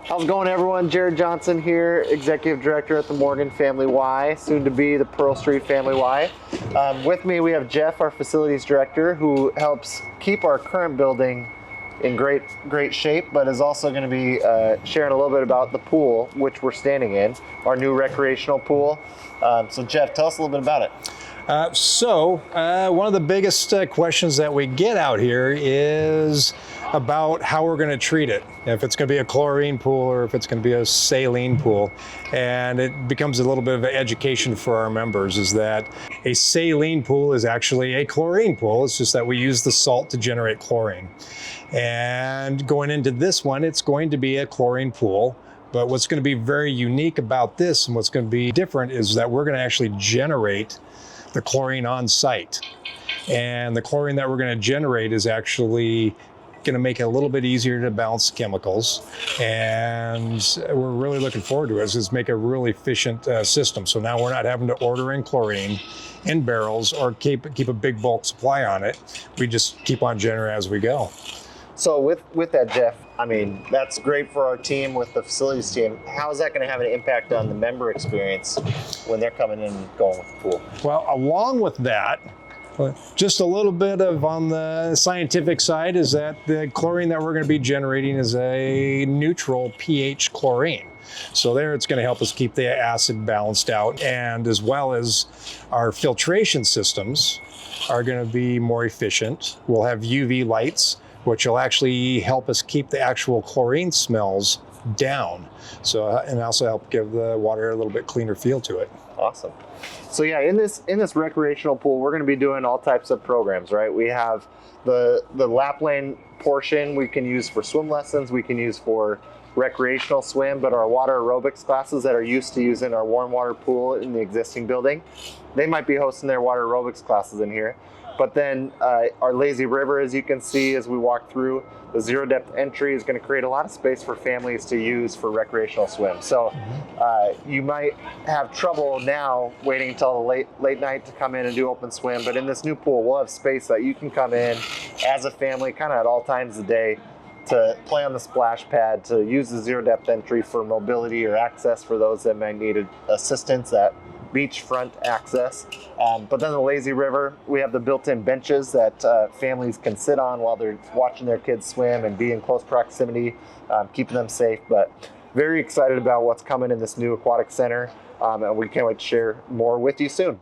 How's it going, everyone? Jared Johnson here, Executive Director at the Morgan Family Y, soon to be the Pearl Street Family Y. With me, we have Jeff, our Facilities Director, who helps keep our current building in great shape, but is also going to be sharing a little bit about the pool, which we're standing in, our new recreational pool. So Jeff, tell us a little bit about it. One of the biggest questions that we get out here is about how we're going to treat it. If it's going to be a chlorine pool or if it's going to be a saline pool. And it becomes a little bit of an education for our members, is that a saline pool is actually a chlorine pool. It's just that we use the salt to generate chlorine. And going into this one, it's going to be a chlorine pool. But what's going to be very unique about this and what's going to be different is that we're going to actually generate the chlorine on site. And the chlorine that we're going to generate is actually going to make it a little bit easier to balance chemicals. And we're really looking forward to it. It's make a really efficient system. So now we're not having to order in chlorine in barrels or keep a big bulk supply on it. We just keep on generating as we go. So with that, Jeff, I mean, that's great for our team with the facilities team. How is that going to have an impact on the member experience when they're coming in and going with the pool? Well, along with that, just a little bit of on the scientific side is that the chlorine that we're going to be generating is a neutral pH chlorine. So there it's going to help us keep the acid balanced out, and as well as our filtration systems are going to be more efficient. We'll have UV lights, which will actually help us keep the actual chlorine smells down. So, and also help give the water a little bit cleaner feel to it. Awesome. So yeah, in this recreational pool, we're going to be doing all types of programs, right? We have the lap lane portion we can use for swim lessons, we can use for recreational swim, but our water aerobics classes that are used to using our warm water pool in the existing building, they might be hosting their water aerobics classes in here. But then our lazy river, as you can see as we walk through, the zero depth entry is going to create a lot of space for families to use for recreational swim. So you might have trouble now waiting until the late night to come in and do open swim, but in this new pool, we'll have space that you can come in as a family kind of at all times of the day to play on the splash pad, to use the zero depth entry for mobility or access for those that might need assistance at beachfront access. But then the lazy river, we have the built-in benches that families can sit on while they're watching their kids swim and be in close proximity, keeping them safe. But very excited about what's coming in this new aquatic center, and we can't wait to share more with you soon.